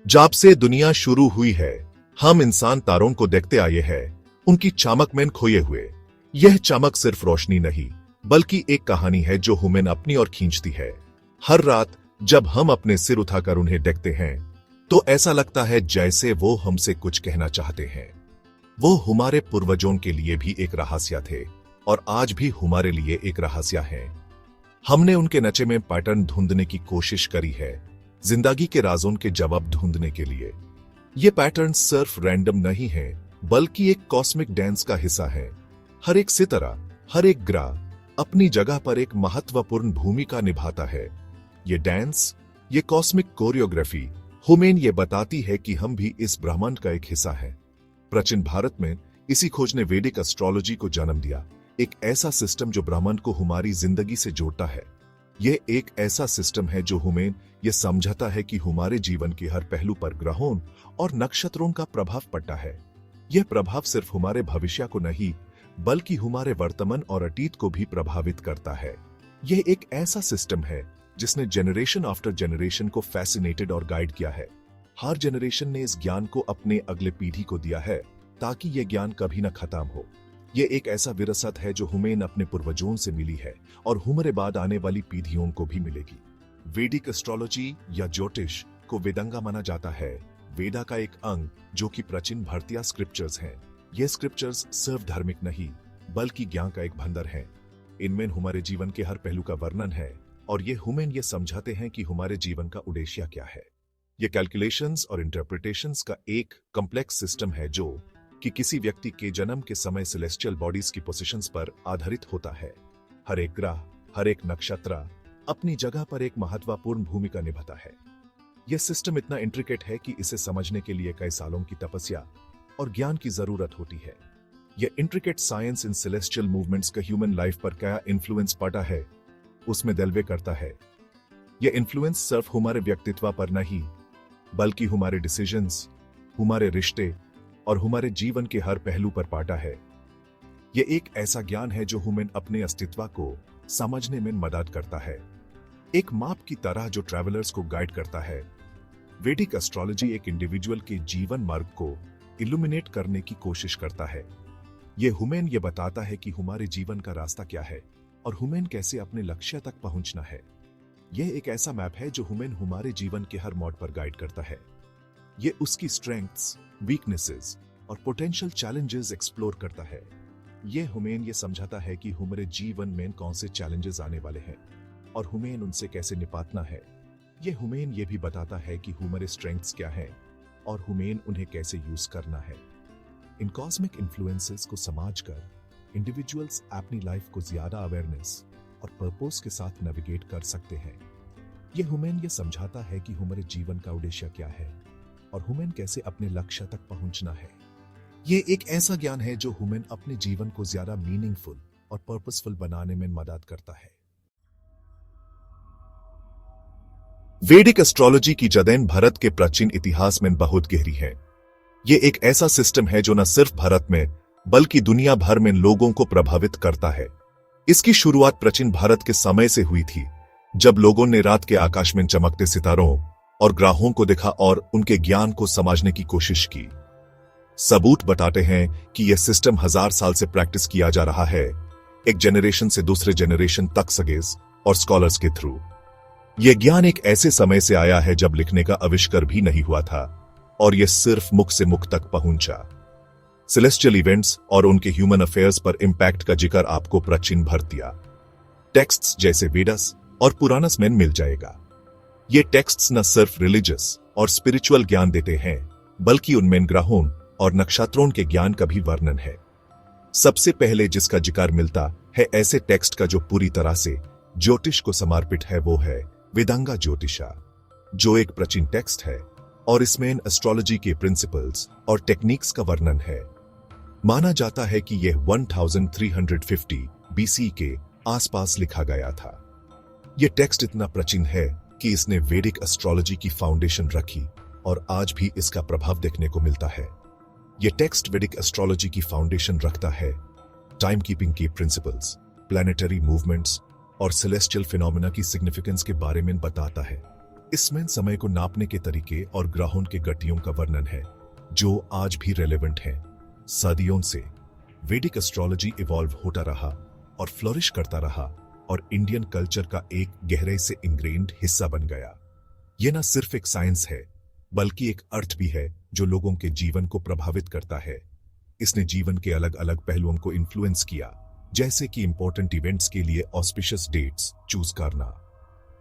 जब से दुनिया शुरू हुई है, हम इंसान तारों को देखते आए हैं, उनकी चमक में खोए हुए। यह चमक सिर्फ रोशनी नहीं, बल्कि एक कहानी है जो हमें अपनी ओर खींचती है। हर रात जब हम अपने सिर उठाकर उन्हें देखते हैं, तो ऐसा लगता है जैसे वो हमसे कुछ कहना चाहते हैं। वो हमारे पूर्वजों के लिए भी एक रहस्य थे, और आज भी हमारे लिए एक रहस्य है। हमने उनके नचे में पैटर्न ढूंढने की कोशिश करी है, जिंदगी के राजों के जवाब ढूंढने के लिए। ये पैटर्न सिर्फ रैंडम नहीं है, बल्कि एक कॉस्मिक डांस का हिस्सा है। हर एक सितारा, हर एक ग्रह अपनी जगह पर एक महत्वपूर्ण भूमिका निभाता है। ये डांस, ये कॉस्मिक कोरियोग्राफी हमें ये बताती है कि हम भी इस ब्रह्मांड का एक हिस्सा है। प्राचीन भारत में इसी खोज ने वैदिक एस्ट्रोलॉजी को जन्म दिया, एक ऐसा सिस्टम जो ब्रह्मांड को हमारी जिंदगी से जोड़ता है। यह एक ऐसा सिस्टम है जो हमें यह समझाता है कि हमारे जीवन के हर पहलू पर ग्रहों और नक्षत्रों का प्रभाव पड़ता है। यह प्रभाव सिर्फ हमारे भविष्य को नहीं, बल्कि हमारे वर्तमान और अतीत को भी प्रभावित करता है। यह एक ऐसा सिस्टम है जिसने जनरेशन आफ्टर जनरेशन को फैसिनेटेड और गाइड किया है। हर जनरेशन ने इस ज्ञान को अपने अगले पीढ़ी को दिया है, ताकि यह ज्ञान कभी न खत्म हो। यह एक ऐसा विरासत है जो हमें अपने पूर्वजों से मिली है और हमारे बाद आने वाली पीढ़ियों को भी मिलेगी। वैदिक एस्ट्रोलॉजी या ज्योतिष को वेदांगा माना जाता है, वेदा का एक अंग जो कि प्राचीन भारतीय स्क्रिप्चर्स हैं। ये स्क्रिप्चर्स सिर्फ धार्मिक नहीं, बल्कि ज्ञान का एक भंडार है। इनमें हमारे जीवन के हर पहलू का वर्णन है, और ये हमें ये समझाते हैं कि हमारे जीवन का उद्देश्य क्या है। ये कैलकुलेशंस और इंटरप्रिटेशंस का एक कॉम्प्लेक्स सिस्टम है जो कि किसी व्यक्ति के जन्म के समय सेलेस्टियल बॉडीज की पोजीशंस पर आधारित होता है। हर एक ग्रह, हर एक नक्षत्र अपनी जगह पर एक महत्वपूर्ण भूमिका निभाता है। यह सिस्टम इतना इंट्रिकेट है कि इसे समझने के लिए कई सालों की तपस्या और ज्ञान की जरूरत होती है। यह इंट्रिकेट साइंस इन सेलेस्टियल मूवमेंट्स का ह्यूमन लाइफ पर क्या इन्फ्लुएंस पड़ा है, उसमें दिलवे करता है। यह इन्फ्लुएंस सिर्फ हमारे व्यक्तित्व पर नहीं, बल्कि हमारे डिसीजंस, हमारे रिश्ते और हमारे जीवन के हर पहलू पर पड़ा है। यह एक ऐसा ज्ञान है जो हमें अपने अस्तित्व को समझने में मदद करता है, एक मैप की तरह जो ट्रैवलर्स को गाइड करता है। वैदिक एस्ट्रोलॉजी एक इंडिविजुअल के जीवन मार्ग को इल्यूमिनेट करने की कोशिश करता है। यह हमें यह बताता है कि हमारे जीवन का रास्ता क्या है और हमें कैसे अपने लक्ष्य तक पहुंचना है। यह एक ऐसा मैप है जो हमें हमारे जीवन के हर मोड़ पर गाइड करता है। यह उसकी स्ट्रेंथ्स, वीकनेसेस और पोटेंशियल चैलेंजेस एक्सप्लोर करता है। यह हमें यह समझाता है कि हमारे जीवन में कौन से चैलेंजेस आने वाले हैं और हमें उनसे कैसे निपटना है। यह हमें यह भी बताता है कि हमारे स्ट्रेंथ्स क्या हैं और हमें उन्हें कैसे यूज करना है। इन कॉस्मिक इन्फ्लुएंसेस को समझकर इंडिविजुअल्स अपनी लाइफ को ज्यादा अवेयरनेस और पर्पस के साथ नेविगेट कर सकते हैं। यह हमें यह समझाता है कि हमारे जीवन का उद्देश्य क्या है और हमें कैसे अपने लक्ष्य तक पहुंचना है। यह एक ऐसा ज्ञान है जो हमें अपने जीवन को ज्यादा मीनिंगफुल और पर्पसफुल बनाने में मदद करता है। वैदिक एस्ट्रोलॉजी की जड़ें भारत के प्राचीन इतिहास में बहुत गहरी है। यह एक ऐसा सिस्टम है जो न सिर्फ भारत में बल्कि दुनिया भर में लोगों को प्रभावित करता है। इसकी शुरुआत प्राचीन भारत के समय से हुई थी, जब लोगों ने रात के आकाश में चमकते सितारों और ग्रहों को देखा और उनके ज्ञान को समझने की कोशिश की। सबूत बताते हैं कि यह सिस्टम 1000 साल से प्रैक्टिस किया जा रहा है, एक जनरेशन से दूसरे जनरेशन तक सगेज और स्कॉलर्स के थ्रू। यह ज्ञान एक ऐसे समय से आया है जब लिखने का आविष्कार भी नहीं हुआ था, और यह सिर्फ मुख से मुख तक पहुंचा। सेलेस्टियल इवेंट्स और उनके ह्यूमन अफेयर्स पर इंपैक्ट का जिक्र आपको प्राचीन भारतीय टेक्स्ट्स जैसे वेदस और पुराणस में मिल जाएगा। ये टेक्स्ट्स न सिर्फ रिलीजियस और स्पिरिचुअल ज्ञान देते हैं, बल्कि उनमें ग्रहों और नक्षत्रों के ज्ञान का भी वर्णन है। सबसे पहले जिसका जिक्र मिलता है ऐसे टेक्स्ट का जो पूरी तरह से ज्योतिष को समर्पित है, वो है वेदांगा ज्योतिषा, जो एक प्राचीन टेक्स्ट है और इसमें एस्ट्रोलॉजी के प्रिंसिपल्स और टेक्निक्स का वर्णन है। माना जाता है कि यह 1350 बीसी के आसपास लिखा गया था। यह टेक्स्ट इतना प्राचीन है कि इसने वैदिक एस्ट्रोलॉजी की फाउंडेशन रखी और आज भी इसका प्रभाव देखने को मिलता है। यह टेक्स्ट वैदिक एस्ट्रोलॉजी की फाउंडेशन रखता है, टाइम कीपिंग के प्रिंसिपल्स, प्लैनेटरी मूवमेंट्स और सेलेस्टियल फिनोमेना की सिग्निफिकेंस के बारे में बताता है। इसमें समय को नापने के तरीके और ग्रहों के गतियों का वर्णन है जो आज भी रेलेवेंट है। सदियों से वैदिक एस्ट्रोलॉजी इवॉल्व होता रहा और फ्लोरिश करता रहा और इंडियन कल्चर का एक गहरे से इंग्रेन्ड हिस्सा बन गया। यह न सिर्फ एक साइंस है बल्कि एक अर्थ भी है जो लोगों के जीवन को प्रभावित करता है। इसने जीवन के अलग अलग पहलुओं को इन्फ्लुएंस किया, जैसे कि इंपॉर्टेंट इवेंट्स के लिए ऑस्पिशियस डेट्स चूज करना,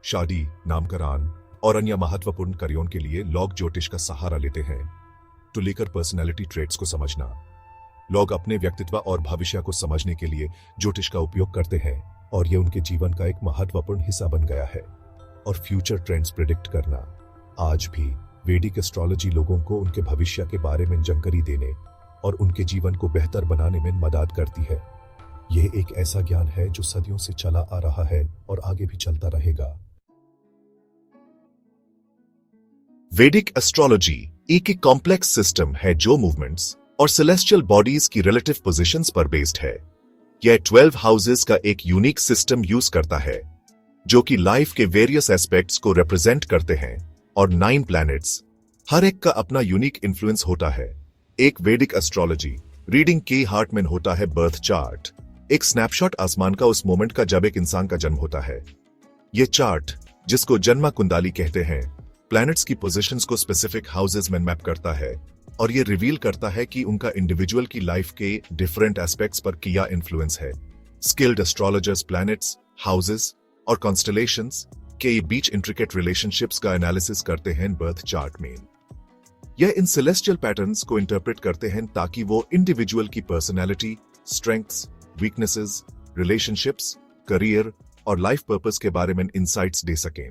शादी, नामकरण और अन्य महत्वपूर्ण कार्यों के लिए लोग ज्योतिष का सहारा लेते हैं। तो लेकर पर्सनैलिटी ट्रेट्स को समझना, लोग अपने व्यक्तित्व और भविष्य को समझने के लिए ज्योतिष का उपयोग करते हैं और यह उनके जीवन का एक महत्वपूर्ण हिस्सा बन गया है। और फ्यूचर ट्रेंड्स प्रिडिक्ट करना, आज भी वैदिक एस्ट्रोलॉजी लोगों को उनके भविष्य के बारे में जानकारी देने और उनके जीवन को बेहतर बनाने में मदद करती है। यह एक ऐसा ज्ञान है जो सदियों से चला आ रहा है और आगे भी चलता रहेगा। वैदिक एस्ट्रोलॉजी एक कॉम्प्लेक्स सिस्टम है जो मूवमेंट्स और सेलेस्टियल बॉडीज की रिलेटिव पोजीशंस पर बेस्ड है। यह 12 हाउसेस का एक यूनिक सिस्टम यूज करता है जो कि लाइफ के वेरियस एस्पेक्ट्स को रिप्रेजेंट करते हैं और 9 प्लैनेट्स, हर एक का अपना यूनिक इन्फ्लुएंस होता है। एक वैदिक एस्ट्रोलॉजी रीडिंग के हार्ट में होता है बर्थ चार्ट, एक स्नैपशॉट आसमान का उस मोमेंट का जब एक इंसान का जन्म होता है। यह चार्ट, जिसको जन्म कुंडली कहते हैं, प्लैनेट्स की पोजीशंस को स्पेसिफिक हाउसेस में मैप करता है और यह रिवील करता है कि उनका इंडिविजुअल की लाइफ के डिफरेंट एस्पेक्ट्स पर क्या इन्फ्लुएंस है। स्किल्ड एस्ट्रोलॉजर्स प्लैनेट्स, हाउसेस और कॉन्स्टलेशंस के बीच इंट्रिकेट रिलेशनशिप्स का एनालिसिस करते हैं बर्थ चार्ट में। यह इन सेलेस्टियल पैटर्न्स को इंटरप्रेट करते हैं ताकि वो इंडिविजुअल की personality, strengths, weaknesses, relationships, career और लाइफ पर्पस के बारे में इंसाइट्स दे सकें।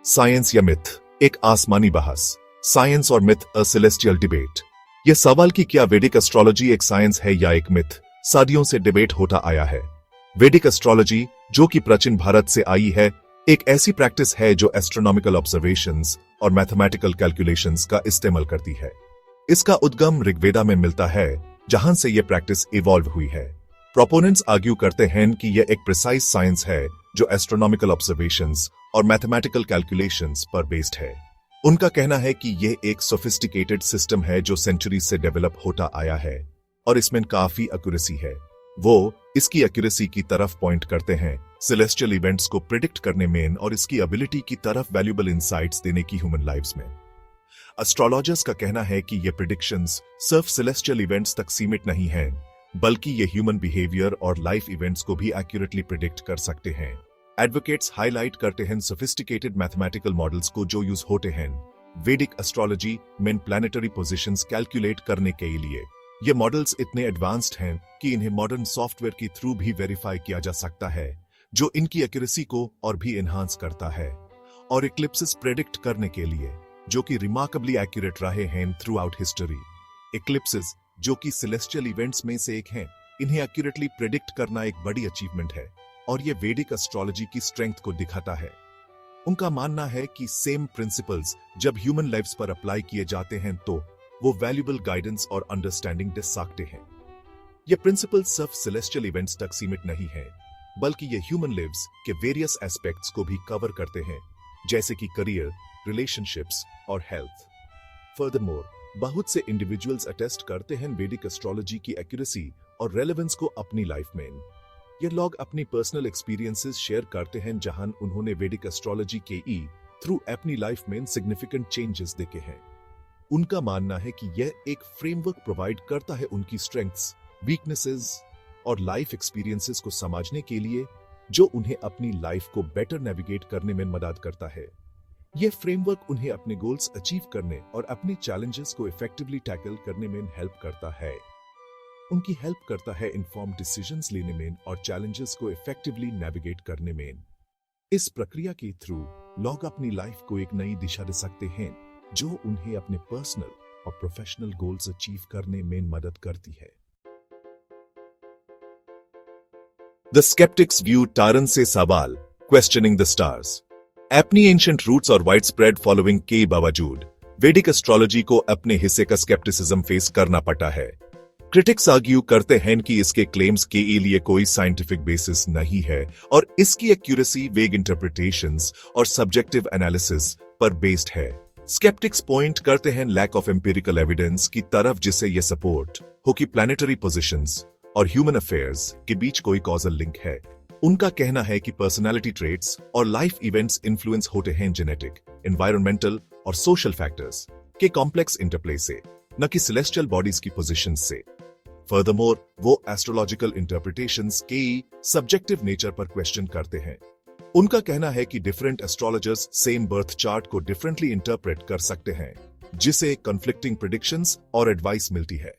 साइंस या मिथ, एक आसमानी बहस। साइंस और मिथ, अ सेलेस्टियल डिबेट। यह सवाल कि क्या वैदिक एस्ट्रोलॉजी एक साइंस है या एक मिथ, सदियों से डिबेट होता आया है। वैदिक एस्ट्रोलॉजी, जो कि प्राचीन भारत से आई है, एक ऐसी प्रैक्टिस है जो एस्ट्रोनॉमिकल ऑब्जर्वेशंस और मैथमेटिकल कैलकुलेशंस का इस्तेमाल करती है। इसका उद्गम ऋग्वेदा में मिलता है, जहां से यह प्रैक्टिस इवॉल्व हुई है। प्रोपोनेंट्स आर्ग्यू करते हैं कि यह एक प्रिसाइज साइंस है जो एस्ट्रोनॉमिकल ऑब्जर्वेशंस और मैथमेटिकल कैलकुलेशंस पर बेस्ड है। उनका कहना है कि यह एक सोफिस्टिकेटेड सिस्टम है जो सेंचुरी से डेवलप होता आया है और इसमें काफी एक्यूरेसी है। वो इसकी एक्यूरेसी की तरफ पॉइंट करते हैं, सेलेस्टियल इवेंट्स को प्रिडिक्ट करने में और इसकी एबिलिटी की तरफ वैल्यूएबल इंसाइट्स देने की ह्यूमन लाइव्स में। एस्ट्रोलॉजर्स का कहना है कि ये प्रिडिक्शंस सिर्फ सेलेस्टियल इवेंट्स तक सीमित नहीं हैं, बल्कि ये ह्यूमन बिहेवियर और लाइफ इवेंट्स को भी एक्यूरेटली प्रिडिक्ट कर सकते हैं। एडवोकेट्स हाईलाइट करते हैं सोफिस्टिकेटेड मैथमेटिकल मॉडल्स को जो यूज होते हैं वैदिक एस्ट्रोलॉजी में प्लैनेटरी पोजीशंस कैलकुलेट करने के लिए। ये मॉडल्स इतने एडवांस्ड हैं कि इन्हें मॉडर्न सॉफ्टवेयर के थ्रू भी वेरीफाई किया जा सकता है, जो इनकी एक्यूरेसी को और भी एनहांस करता है। और इक्लिप्सेस प्रेडिक्ट करने के लिए, जो कि रिमार्केबली एक्यूरेट रहे हैं थ्रू आउट हिस्ट्री। इक्लिप्सेस, जो कि सेलेस्टियल इवेंट्स में से एक हैं, इन्हें एक्यूरेटली प्रेडिक्ट करना एक बड़ी अचीवमेंट है और ये वैदिक एस्ट्रोलॉजी की स्ट्रेंथ को दिखाता है। उनका मानना है कि सेम प्रिंसिपल्स जब ह्यूमन लाइव्स पर अप्लाई किए जाते हैं तो वो वैल्यूएबल गाइडेंस और अंडरस्टैंडिंग दे सकते हैं। ये प्रिंसिपल्स सिर्फ सेलेस्टियल इवेंट्स तक सीमित नहीं है, बल्कि ये ह्यूमन लाइव्स के वेरियस एस्पेक्ट्स को भी कवर करते हैं, जैसे कि करियर, रिलेशनशिप्स और हेल्थ। फर्दरमोर, बहुत से इंडिविजुअल्स अटेस्ट करते हैं वैदिक एस्ट्रोलॉजी की एक्यूरेसी और रेलेवेंस को अपनी लाइफ में। ये लोग अपनी पर्सनल एक्सपीरियंसेस शेयर करते हैं जहां उन्होंने वैदिक एस्ट्रोलॉजी के थ्रू अपनी लाइफ में सिग्निफिकेंट चेंजेस देखे हैं। उनका मानना है कि यह एक फ्रेमवर्क प्रोवाइड करता है उनकी स्ट्रेंथ्स, वीकनेसेस और लाइफ एक्सपीरियंसेस को समझने के लिए, जो उन्हें अपनी लाइफ को बेटर नेविगेट करने में मदद करता है। यह फ्रेमवर्क उन्हें अपने गोल्स अचीव करने और अपने चैलेंजेस को इफेक्टिवली टैकल करने में हेल्प करता है। उनकी हेल्प करता है इन्फॉर्म्ड डिसीजंस लेने में और चैलेंजेस को इफेक्टिवली नेविगेट करने में। इस प्रक्रिया के थ्रू लोग अपनी लाइफ को एक नई दिशा दे सकते हैं, जो उन्हें अपने पर्सनल और प्रोफेशनल गोल्स अचीव करने में मदद करती है। द स्केप्टिक्स व्यू टारन से सवाल, क्वेश्चनिंग द स्टार्स। अपनी एंशिएंट रूट्स और वाइड स्प्रेड फॉलोइंग के बावजूद वैदिक एस्ट्रोलॉजी को अपने हिस्से का स्केप्टिसिज्म फेस करना पड़ता है। क्रिटिक्स आर्ग्यू करते हैं कि इसके क्लेम्स के लिए कोई साइंटिफिक बेसिस नहीं है और इसकी एक्यूरेसी वेग इंटरप्रिटेशंस और सब्जेक्टिव एनालिसिस पर बेस्ड है। स्केप्टिक्स पॉइंट करते हैं लैक ऑफ एम्पिरिकल एविडेंस की तरफ, जिससे यह सपोर्ट हो कि प्लैनेटरी पोजीशंस और ह्यूमन अफेयर्स के बीच कोई कॉजल लिंक है। उनका कहना है कि पर्सनालिटी ट्रेट्स और लाइफ इवेंट्स इन्फ्लुएंस होते हैं जेनेटिक, एनवायरमेंटल और सोशल फैक्टर्स के कॉम्प्लेक्स इंटरप्ले से, न कि सेलेस्टियल बॉडीज की पोजीशंस से। फर्दरमोर, वो एस्ट्रोलॉजिकल इंटरप्रिटेशंस के सब्जेक्टिव नेचर पर क्वेश्चन करते हैं। उनका कहना है कि different astrologers same birth chart को डिफरेंटली इंटरप्रेट कर सकते हैं, जिसे कॉन्फ्लिक्टिंग प्रेडिक्शंस और एडवाइस मिलती है।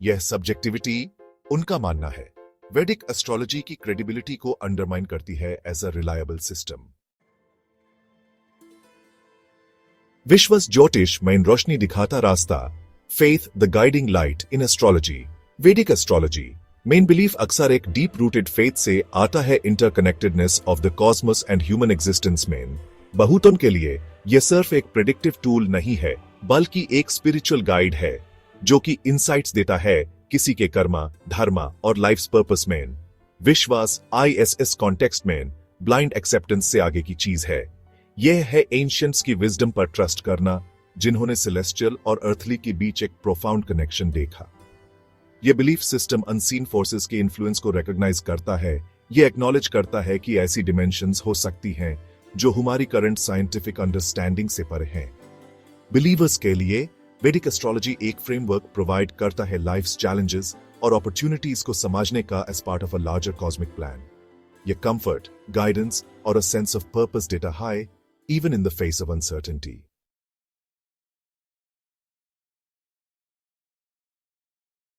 यह सब्जेक्टिविटी, उनका मानना है, वैदिक एस्ट्रोलॉजी की क्रेडिबिलिटी को अंडरमाइन करती है एज अ रिलायबल सिस्टम। विश्वस ज्योतिष में रोशनी दिखाता रास्ता, faith the guiding light in astrology. वैदिक एस्ट्रोलॉजी मेन बिलीफ अक्सर एक डीप रूटेड फेथ से आता है, interconnectedness of the Cosmos and human existence में। बहुतों के लिए यह सिर्फ एक प्रेडिक्टिव टूल नहीं है, बल्कि एक स्पिरिचुअल गाइड है जो कि इंसाइट्स देता है किसी के कर्मा, धर्मा और लाइफ्स पर्पस में। विश्वास ISS कॉन्टेक्स्ट में ब्लाइंड एक्सेप्टेंस से आगे की चीज है। यह है एंशियंट्स की विजडम पर ट्रस्ट करना, जिन्होंने सेलेस्टियल और अर्थली के बीच एक प्रोफाउंड कनेक्शन देखा। यह बिलीफ सिस्टम अनसीन फोर्सेस के इन्फ्लुएंस को रिकॉग्नाइज करता है। यह एक्नॉलेज करता है कि ऐसी डिमेंशंस हो सकती हैं जो हमारी करंट साइंटिफिक अंडरस्टैंडिंग से परे हैं। बिलीवर्स के लिए वैदिक एस्ट्रोलॉजी एक फ्रेमवर्क प्रोवाइड करता है लाइफ्स चैलेंजेस और अपॉर्चुनिटीज को समझने का as part of a larger cosmic plan. यह कंफर्ट, गाइडेंस और अ सेंस ऑफ पर्पस देता है, even in the face of uncertainty.